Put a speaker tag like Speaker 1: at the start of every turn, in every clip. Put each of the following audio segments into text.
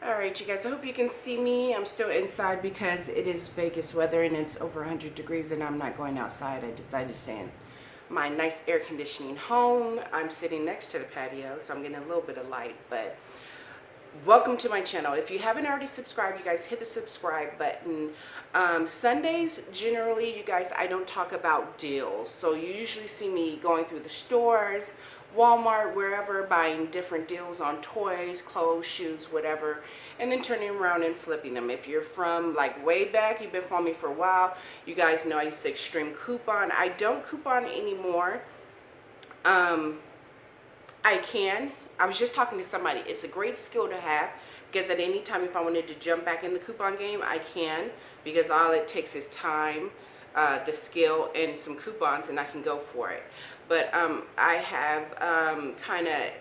Speaker 1: Alright, you guys, I hope you can see me. I'm still inside because it is Vegas weather and it's over 100 degrees and I'm not going outside. I decided to stay in my nice air conditioning home. I'm sitting next to the patio, so I'm getting a little bit of light, but welcome to my channel. If you haven't already subscribed, you guys hit the subscribe button. Sundays, generally, you guys, I don't talk about deals. So you usually see me going through the stores, Walmart, wherever, buying different deals on toys, clothes, shoes, whatever, and then turning around and flipping them. If you're from like way back, you've been following me for a while, you guys know I used to extreme coupon. I don't coupon anymore. I can. I was just talking to somebody. It's a great skill to have because at any time if I wanted to jump back in the coupon game, I can, because all it takes is time, the skill, and some coupons, and I can go for it. But I have kind of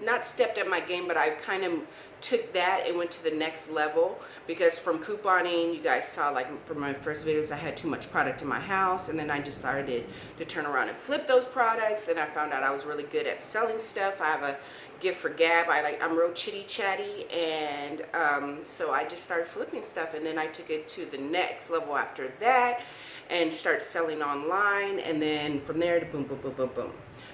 Speaker 1: not stepped up my game, but I kind of took that and went to the next level, because from couponing, you guys saw, like from my first videos, I had too much product in my house, and then I decided to turn around and flip those products. Then I found out I was really good at selling stuff. I have a gift for gab. I'm real chitty chatty, and so I just started flipping stuff, and then I took it to the next level after that and started selling online, and then from there to boom, boom, boom, boom, boom.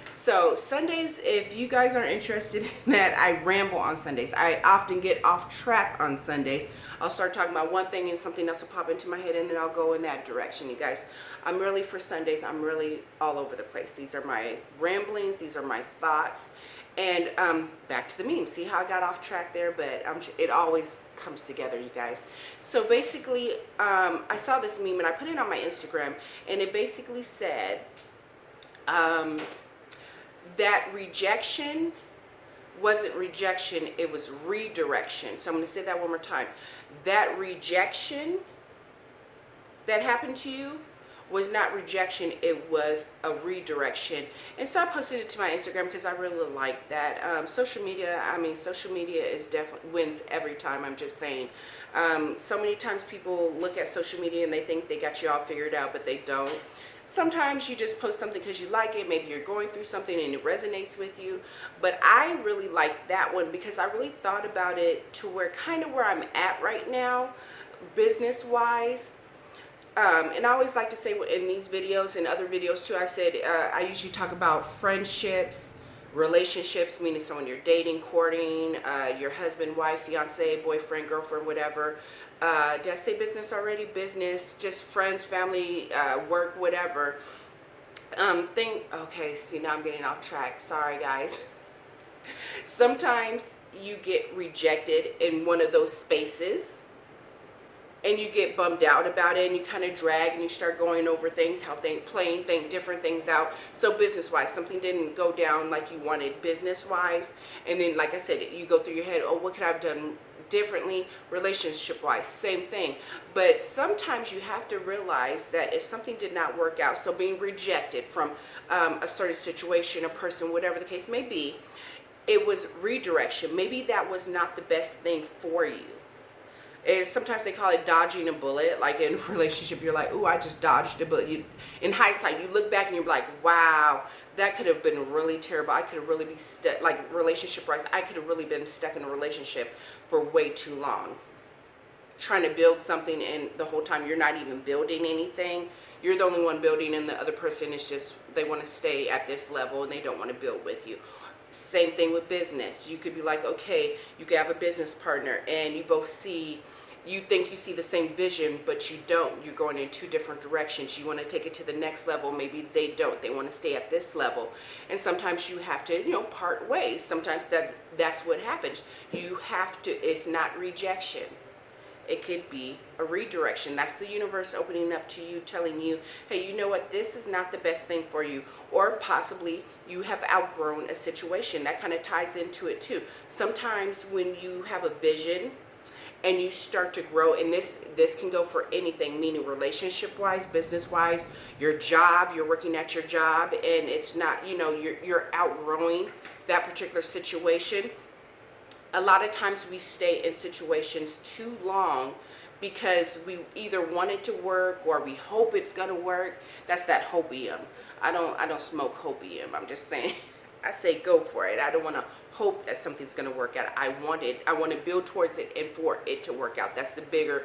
Speaker 1: So Sundays, if you guys are interested in that, I ramble on Sundays. I often get off track on Sundays. I'll start talking about one thing and something else will pop into my head, and then I'll go in that direction. You guys, I'm really, for Sundays, I'm really all over the place. These are my ramblings. These are my thoughts. And back to the meme. See how I got off track there? But it always comes together, you guys. So basically, I saw this meme and I put it on my Instagram, and it basically said that rejection wasn't rejection, it was redirection. So I'm going to say that one more time. That rejection that happened to you was not rejection, it was a redirection. And so I posted it to my Instagram because I really like that. Social media is definitely wins every time. I'm just saying. So many times people look at social media and they think they got you all figured out, but they don't. Sometimes you just post something because you like it. Maybe you're going through something and it resonates with you. But I really like that one because I really thought about it to where I'm at right now, business-wise. And I always like to say in these videos and other videos too, I said I usually talk about friendships, relationships, meaning someone you're dating, courting, your husband, wife, fiance, boyfriend, girlfriend, whatever. Did I say business already? Business, just friends, family, work, whatever. Okay, see, now I'm getting off track. Sorry, guys. Sometimes you get rejected in one of those spaces, and you get bummed out about it, and you kind of drag, and you start going over things, how playing different things out. So business-wise, something didn't go down like you wanted business-wise, and then, like I said, you go through your head, oh, what could I have done differently? Relationship-wise, same thing. But sometimes you have to realize that if something did not work out, so being rejected from a certain situation, a person, whatever the case may be, it was redirection. Maybe that was not the best thing for you. And sometimes they call it dodging a bullet. Like in a relationship, you're like, ooh, I just dodged a bullet. In hindsight, you look back and you're like, wow, that could have been really terrible. I could have really been stuck, like relationship-wise, I could have really been stuck in a relationship for way too long. Trying to build something, and the whole time you're not even building anything. You're the only one building, and the other person is just, they want to stay at this level and they don't want to build with you. Same thing with business. You could be like, okay, you could have a business partner and you both you think you see the same vision, but you don't. You're going in two different directions. You want to take it to the next level. Maybe they don't. They want to stay at this level. And sometimes you have to, part ways. Sometimes that's what happens. You have to, it's not rejection. It could be a redirection. That's the universe opening up to you, telling you, hey, you know what, this is not the best thing for you. Or possibly you have outgrown a situation. That kind of ties into it too. Sometimes when you have a vision and you start to grow, and this can go for anything, meaning relationship-wise, business-wise, your job, you're working at your job, and it's not, you're outgrowing that particular situation. A lot of times we stay in situations too long because we either want it to work or we hope it's gonna work. That's that hopium. I don't smoke hopium. I'm just saying I say go for it. I don't want to hope that something's going to work out. I want to build towards it and for it to work out. That's the bigger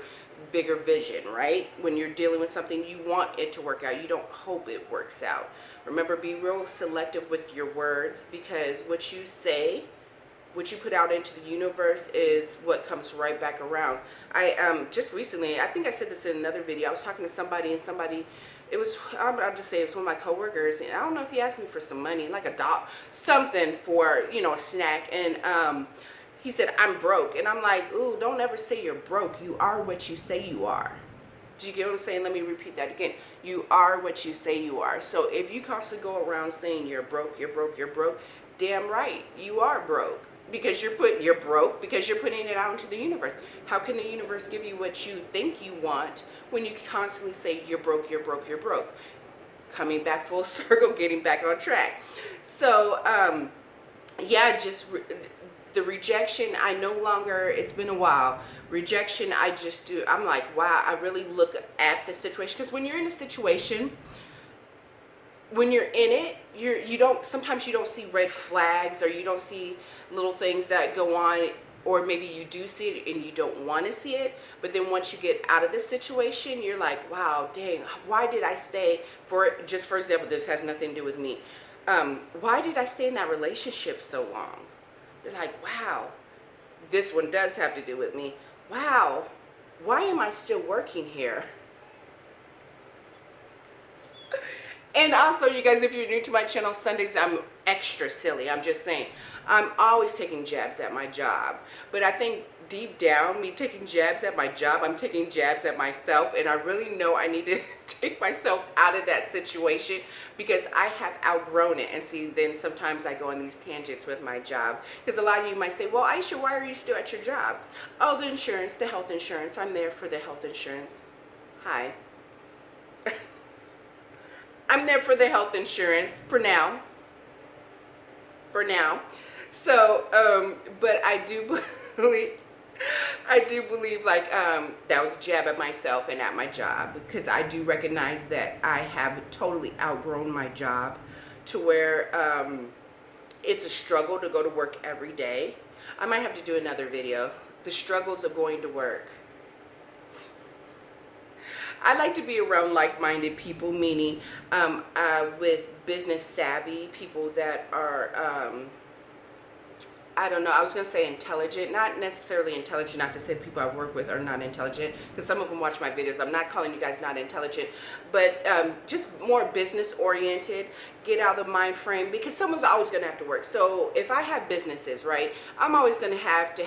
Speaker 1: vision, right? When you're dealing with something, you want it to work out. You don't hope it works out. Remember, be real selective with your words, because what you say, what you put out into the universe is what comes right back around. I just recently, I think I said this in another video, I was talking to somebody, and somebody, I'll just say it was one of my coworkers, and I don't know if he asked me for some money, like something for, a snack, and he said, I'm broke. And I'm like, ooh, don't ever say you're broke. You are what you say you are. Do you get what I'm saying? Let me repeat that again. You are what you say you are. So if you constantly go around saying you're broke, you're broke, you're broke, damn right, you are broke. Because you're broke because you're putting it out into the universe. How can the universe give you what you think you want when you constantly say you're broke, you're broke, you're broke? Coming back full circle, getting back on track. So, the rejection, I no longer, it's been a while. Rejection, I'm like, wow, I really look at the situation. Because when you're in a situation, when you're in it, sometimes you don't see red flags, or you don't see little things that go on, or maybe you do see it and you don't want to see it. But then once you get out of the situation, you're like, wow, dang, why did I stay for example, this has nothing to do with me. Why did I stay in that relationship so long? You're like, wow, this one does have to do with me. Wow, why am I still working here? And also, you guys, if you're new to my channel, Sundays I'm extra silly. I'm just saying, I'm always taking jabs at my job. But I think deep down, me taking jabs at my job, I'm taking jabs at myself. And I really know I need to take myself out of that situation, because I have outgrown it. And see, then sometimes I go on these tangents with my job. Because a lot of you might say, well, Aisha, why are you still at your job? Oh, the insurance, the health insurance. I'm there for the health insurance. Hi. I'm there for the health insurance for now. So, but I do believe like that was a jab at myself and at my job, because I do recognize that I have totally outgrown my job to where it's a struggle to go to work every day. I might have to do another video, the struggles of going to work. I like to be around like-minded people, meaning with business savvy people that are, I don't know, I was going to say intelligent, not necessarily intelligent, not to say the people I work with are not intelligent, because some of them watch my videos. I'm not calling you guys not intelligent, but just more business oriented, get out of the mind frame, because someone's always going to have to work. So if I have businesses, right, I'm always going to have,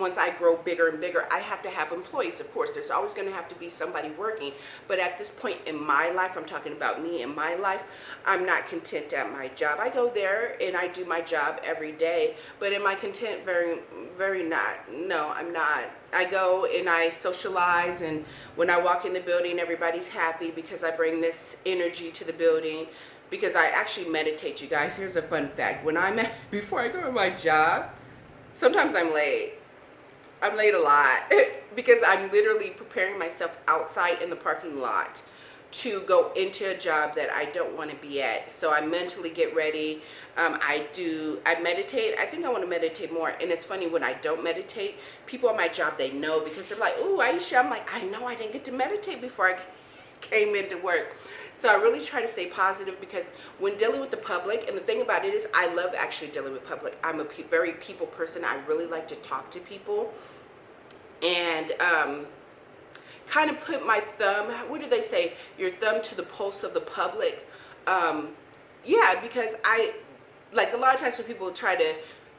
Speaker 1: once I grow bigger and bigger, I have to have employees. Of course, there's always going to have to be somebody working. But at this point in my life, I'm talking about me in my life, I'm not content at my job. I go there and I do my job every day, but am I content? Very not. No, I'm not. I go and I socialize, and when I walk in the building, everybody's happy because I bring this energy to the building. Because I actually meditate, you guys. Here's a fun fact. Before I go to my job, sometimes I'm late. I'm late a lot because I'm literally preparing myself outside in the parking lot to go into a job that I don't want to be at. So I mentally get ready. I meditate. I think I want to meditate more. And it's funny, when I don't meditate, people at my job, they know, because they're like, ooh, Aisha. I'm like, I know I didn't get to meditate before I came into work. So I really try to stay positive, because when dealing with the public, and the thing about it is I love actually dealing with public. I'm a very people person. I really like to talk to people and kind of put my thumb, what do they say, your thumb to the pulse of the public. Yeah, because like a lot of times when people try to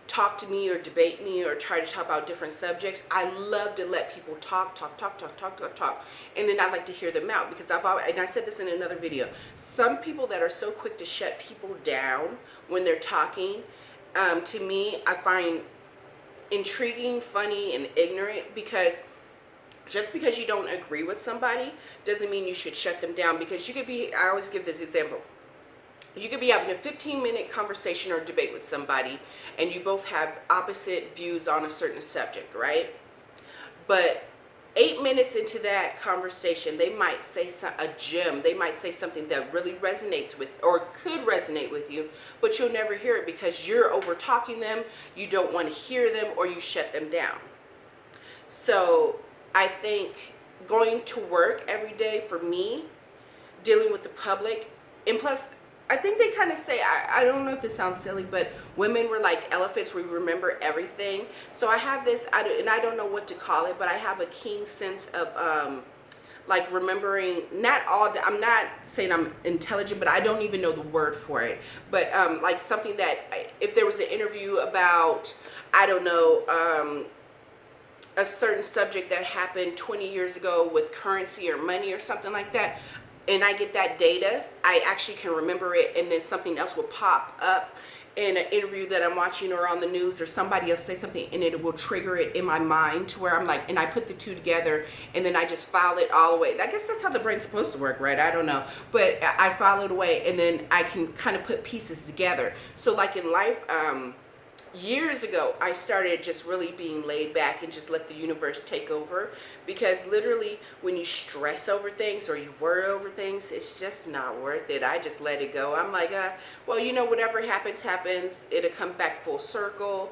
Speaker 1: talk to me or debate me or try to talk about different subjects, I love to let people talk, and then I like to hear them out, because and I said this in another video, some people that are so quick to shut people down when they're talking, to me, I find intriguing, funny, and ignorant, because just because you don't agree with somebody doesn't mean you should shut them down. Because you could be, I always give this example, you could be having a 15-minute conversation or debate with somebody, and you both have opposite views on a certain subject, right? But 8 minutes into that conversation, they might say a gem. They might say something that really resonates with, or could resonate with you, but you'll never hear it because you're over talking them. You don't want to hear them, or you shut them down. So I think going to work every day for me, dealing with the public, and plus, I think they kind of say, I don't know if this sounds silly, but women were like elephants. We remember everything. So I have this, and I don't know what to call it, but I have a keen sense of like remembering, I'm not saying I'm intelligent, but I don't even know the word for it. But like something that, if there was an interview about, I don't know, a certain subject that happened 20 years ago with currency or money or something like that, and I get that data, I actually can remember it, and then something else will pop up in an interview that I'm watching or on the news, or somebody else say something, and it will trigger it in my mind to where I'm like, and I put the two together, and then I just file it all away. I guess that's how the brain's supposed to work, right? I don't know. But I file it away, and then I can kind of put pieces together. So like in life, years ago, I started just really being laid back and just let the universe take over, because literally when you stress over things or you worry over things, it's just not worth it. I just let it go. I'm like, well, you know, whatever happens, happens. It'll come back full circle.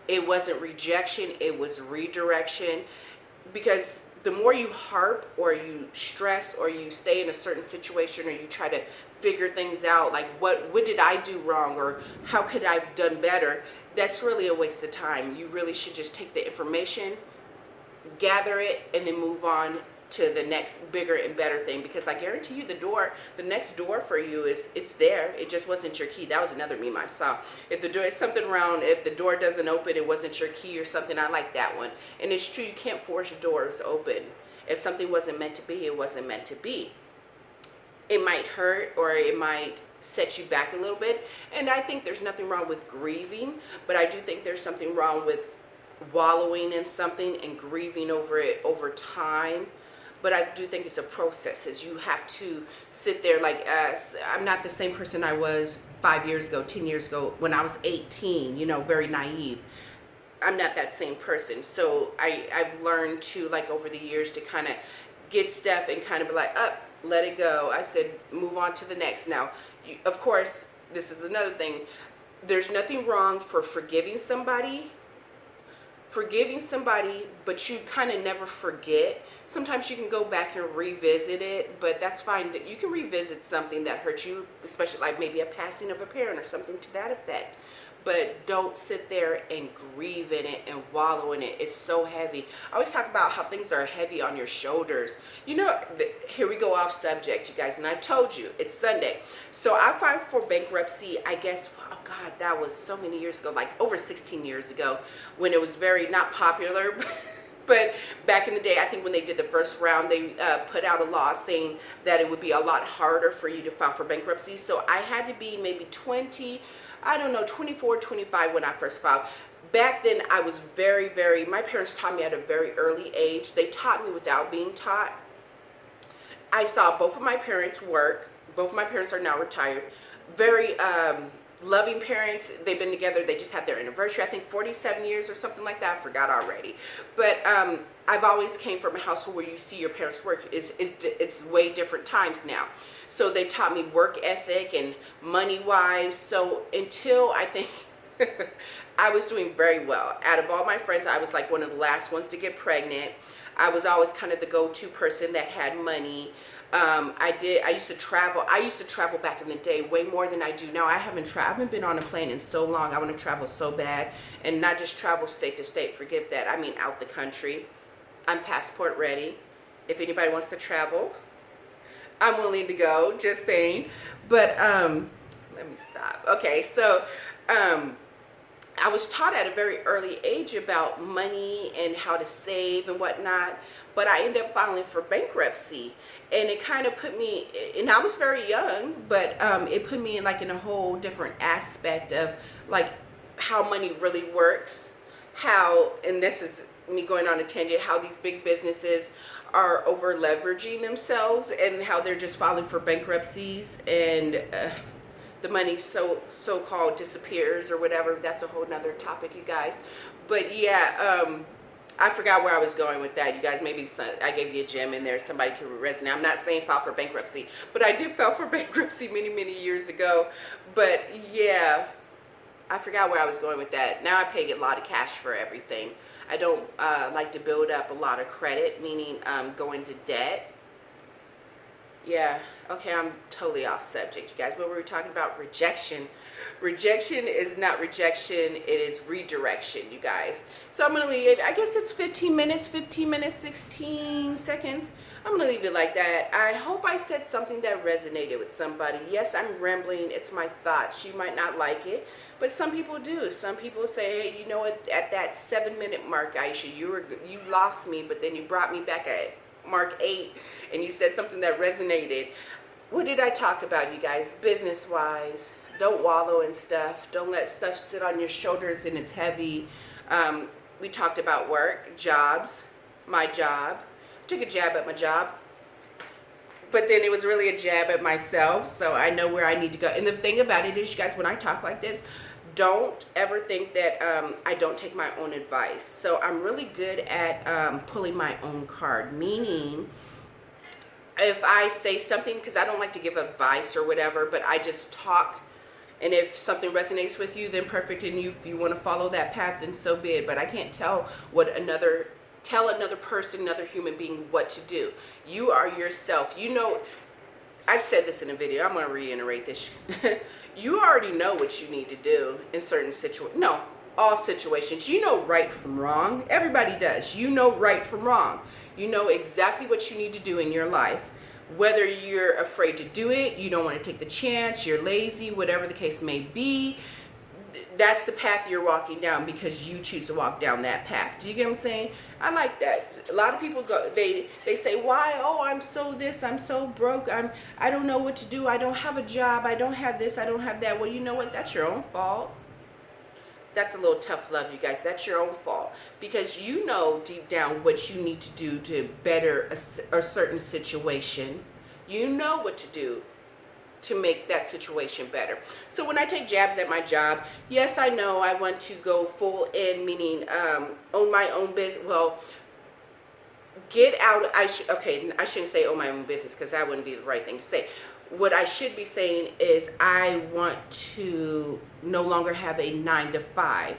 Speaker 1: It wasn't rejection, it was redirection, because the more you harp or you stress or you stay in a certain situation or you try to figure things out, like what did I do wrong, or how could I have done better, that's really a waste of time. You really should just take the information, gather it, and then move on to the next bigger and better thing, because I guarantee you the next door for you it's there. It just wasn't your key. That was another meme I saw. If the door is something around, if the door doesn't open, it wasn't your key or something. I like that one. And it's true, you can't force doors open. If something wasn't meant to be, it wasn't meant to be. It might hurt, or it might set you back a little bit. And I think there's nothing wrong with grieving, but I do think there's something wrong with wallowing in something and grieving over it over time. But I do think it's a process, as you have to sit there. Like, I'm not the same person I was 5 years ago, 10 years ago, when I was 18, you know, very naive. I'm not that same person. So I've learned to, like, over the years, to kind of get stuff and kind of be like, let it go. I said, move on to the next. Now, of course, this is another thing. There's nothing wrong for forgiving somebody, but you kind of never forget. Sometimes you can go back and revisit it, but that's fine. You can revisit something that hurt you, especially like maybe a passing of a parent or something to that effect. But don't sit there and grieve in it and wallow in it. It's so heavy. I always talk about how things are heavy on your shoulders. You know, here we go off subject, you guys. And I told you, it's Sunday. So I filed for bankruptcy, I guess, oh God, that was so many years ago, like over 16 years ago, when it was very not popular. But back in the day, I think when they did the first round, they put out a law saying that it would be a lot harder for you to file for bankruptcy. So I had to be maybe 24, 25 when I first filed. Back then, I was my parents taught me at a very early age. They taught me without being taught. I saw both of my parents work. Both of my parents are now retired. Very loving parents. They've been together. They just had their anniversary, I think 47 years or something like that. I forgot already. But I've always came from a household where you see your parents work. It's way different times now. So they taught me work ethic and money-wise. So until I think I was doing very well. Out of all my friends, I was like one of the last ones to get pregnant. I was always kind of the go-to person that had money. I used to travel. I used to travel back in the day way more than I do now. I haven't been on a plane in so long. I want to travel so bad, and not just travel state to state. Forget that. I mean out the country. I'm passport ready. If anybody wants to travel, I'm willing to go, just saying. But let me stop. Okay, so I was taught at a very early age about money and how to save and whatnot, but I ended up filing for bankruptcy, and it kind of put me, and I was very young, but it put me in like in a whole different aspect of like how money really works, how, and this is me going on a tangent, how these big businesses are over leveraging themselves and how they're just filing for bankruptcies, and the money so-called disappears or whatever. That's a whole nother topic, you guys. But yeah, I forgot where I was going with that. You guys, maybe I gave you a gem in there. Somebody could resonate. I'm not saying file for bankruptcy, but I did file for bankruptcy many, many years ago. But yeah, I forgot where I was going with that. Now I pay a lot of cash for everything. I don't like to build up a lot of credit, meaning going to debt. Yeah, okay, I'm totally off subject, you guys. What were we talking about? Rejection. Rejection is not rejection, it is redirection, you guys. So I'm going to leave, I guess it's 15 minutes, 16 seconds. I'm going to leave it like that. I hope I said something that resonated with somebody. Yes, I'm rambling. It's my thoughts. You might not like it, but some people do. Some people say, hey, you know what, at that 7-minute mark, Aisha, you lost me, but then you brought me back at Mark 8 and you said something that resonated. What did I talk about, you guys? Business wise, don't wallow in stuff. Don't let stuff sit on your shoulders and it's heavy. We talked about work, jobs, my job. Took a jab at my job, but then it was really a jab at myself, so I know where I need to go. And the thing about it is, you guys, when I talk like this, don't ever think that I don't take my own advice. So I'm really good at pulling my own card, meaning if I say something, because I don't like to give advice or whatever, but I just talk, and if something resonates with you, then perfect, and if you want to follow that path, then so be it. But I can't tell tell another person, another human being what to do. You are yourself. You know, I've said this in a video. I'm going to reiterate this. You already know what you need to do in certain situations. No, all situations. You know right from wrong. Everybody does. You know right from wrong. You know exactly what you need to do in your life. Whether you're afraid to do it, you don't want to take the chance, you're lazy, whatever the case may be, that's the path you're walking down because you choose to walk down that path. Do you get what I'm saying? I like that. A lot of people go, they say, why? Oh, I'm so this, I'm so broke, I don't know what to do, I don't have a job, I don't have this, I don't have that. Well, you know what? That's your own fault. That's a little tough love, you guys. That's your own fault because you know deep down what you need to do to better a certain situation. You know what to do to make that situation better. So when I take jabs at my job, yes, I know I want to go full in, meaning own my own business. Well, get out. I shouldn't say own my own business because that wouldn't be the right thing to say. What I should be saying is I want to no longer have a 9-to-5.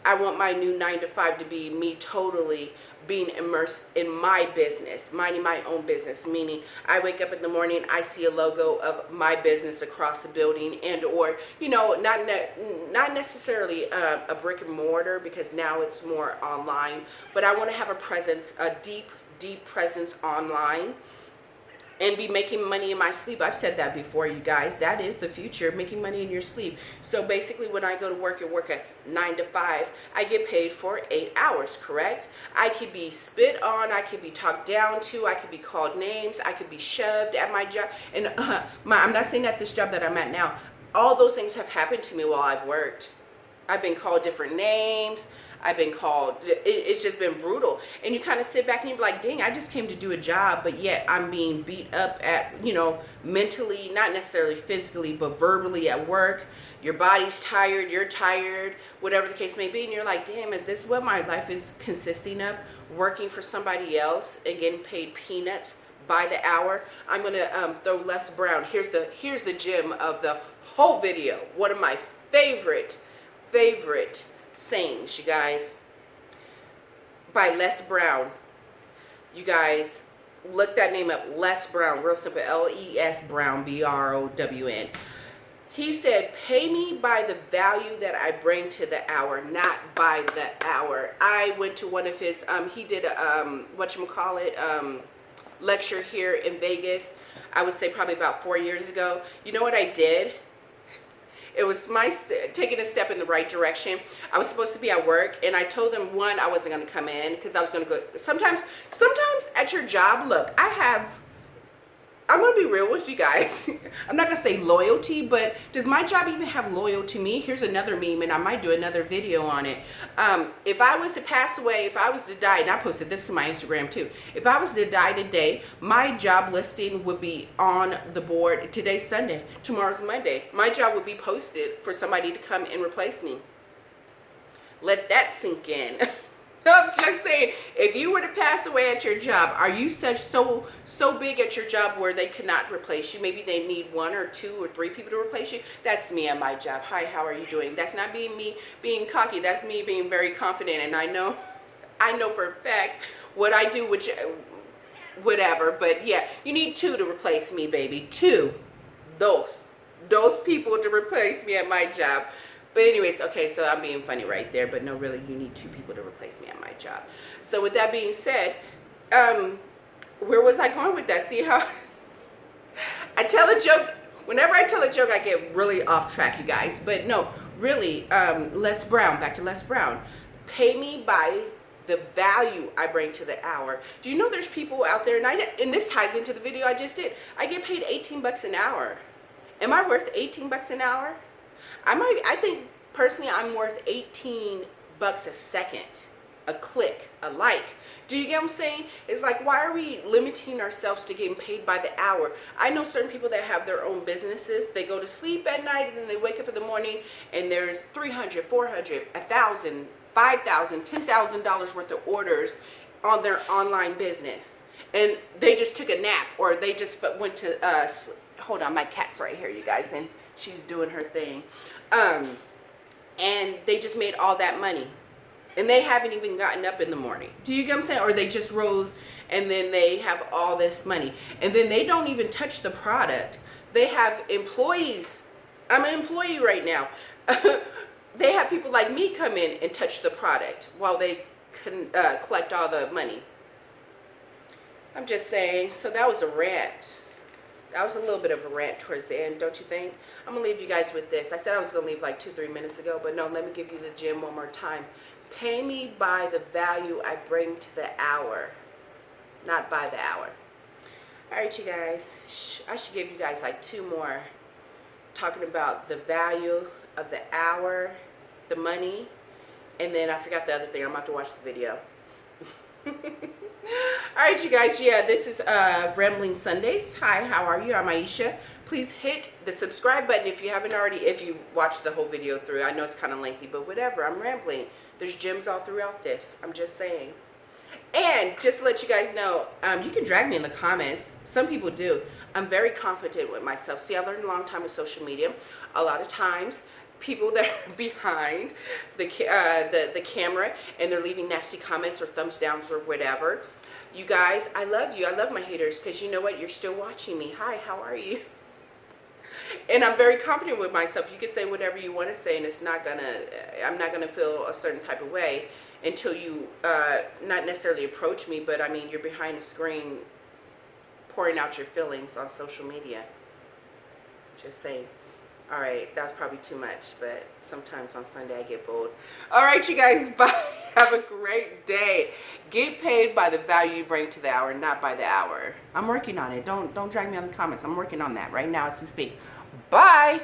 Speaker 1: I want my new 9-to-5 to be me totally being immersed in my business, minding my own business, meaning I wake up in the morning, I see a logo of my business across the building, and or, you know, not necessarily a brick and mortar because now it's more online, but I want to have a presence, a deep presence online, and be making money in my sleep. I've said that before, you guys. That is the future, making money in your sleep. So basically when I go to work and work at 9-to-5, I get paid for 8 hours, correct? I could be spit on, I could be talked down to, I could be called names, I could be shoved at my job. And I'm not saying at this job that I'm at now. All those things have happened to me while I've worked. I've been called different names. I've been called, it's just been brutal. And you kind of sit back and you're like, dang, I just came to do a job, but yet I'm being beat up at, you know, mentally, not necessarily physically, but verbally at work. Your body's tired, you're tired, whatever the case may be. And you're like, damn, is this what my life is consisting of? Working for somebody else and getting paid peanuts by the hour? I'm going to throw Les Brown. Here's the gem of the whole video. One of my favorite sayings, you guys, by Les Brown. You guys, look that name up. Les Brown, real simple. L-E-S Brown, B-R-O-W-N. He said, pay me by the value that I bring to the hour, not by the hour. I went to one of his, he did a, lecture here in Vegas. I would say probably about 4 years ago. You know what I did? It was taking a step in the right direction. I was supposed to be at work, and I told them, one, I wasn't going to come in because I was going to go. Sometimes at your job, look, I'm going to be real with you guys. I'm not going to say loyalty, but does my job even have loyal to me? Here's another meme, and I might do another video on it. If I was to pass away, if I was to die, and I posted this to my Instagram too. If I was to die today, my job listing would be on the board. Today's Sunday. Tomorrow's Monday. My job would be posted for somebody to come and replace me. Let that sink in. I'm just saying, if you were to pass away at your job, are you so big at your job where they cannot replace you? Maybe they need 1 or 2 or 3 people to replace you. That's me at my job. Hi, how are you doing? That's not being me being cocky. That's me being very confident, and I know for a fact what I do, which whatever. But yeah, you need 2 to replace me, baby. 2, those people to replace me at my job. But anyways, okay, so I'm being funny right there, but no, really, you need 2 people to replace me at my job. So with that being said, where was I going with that? See how I tell a joke? Whenever I tell a joke, I get really off track, you guys. But no, really, Les Brown, back to Les Brown. Pay me by the value I bring to the hour. Do you know there's people out there, and this ties into the video I just did. I get paid $18 an hour. Am I worth $18 an hour? I think personally I'm worth $18 a second, a click, a like. Do you get what I'm saying? It's like, why are we limiting ourselves to getting paid by the hour? I know certain people that have their own businesses. They go to sleep at night and then they wake up in the morning and there's $300, $400, $1,000, $5,000, $10,000 worth of orders on their online business. And they just took a nap, or they just went to, hold on, my cat's right here, you guys, and she's doing her thing. And they just made all that money. And they haven't even gotten up in the morning. Do you get what I'm saying? Or they just rose and then they have all this money. And then they don't even touch the product. They have employees. I'm an employee right now. They have people like me come in and touch the product while they can collect all the money. I'm just saying, so that was a rant. That was a little bit of a rant towards the end, don't you think? I'm going to leave you guys with this. I said I was going to leave like 2-3 minutes ago, but no, let me give you the gem one more time. Pay me by the value I bring to the hour, not by the hour. All right, you guys. I should give you guys like 2 more, talking about the value of the hour, the money, and then I forgot the other thing. I'm about to watch the video. All right, you guys. Yeah, this is Rambling Sundays. Hi, how are you? I'm Aisha. Please hit the subscribe button if you haven't already, if you watched the whole video through. I know it's kind of lengthy, but whatever. I'm rambling. There's gems all throughout this. I'm just saying. And just to let you guys know, you can drag me in the comments. Some people do. I'm very confident with myself. See, I learned a long time with social media. A lot of times, people that are behind the camera and they're leaving nasty comments or thumbs downs or whatever. You guys, I love you. I love my haters, because you know what? You're still watching me. Hi, how are you? And I'm very confident with myself. You can say whatever you want to say, and it's not gonna, I'm not gonna feel a certain type of way until you not necessarily approach me, but I mean, you're behind the screen pouring out your feelings on social media. Just saying. All right, that was probably too much, but sometimes on Sunday I get bold. All right, you guys, bye. Have a great day. Get paid by the value you bring to the hour, not by the hour. I'm working on it. Don't drag me on the comments. I'm working on that right now as we speak. Bye.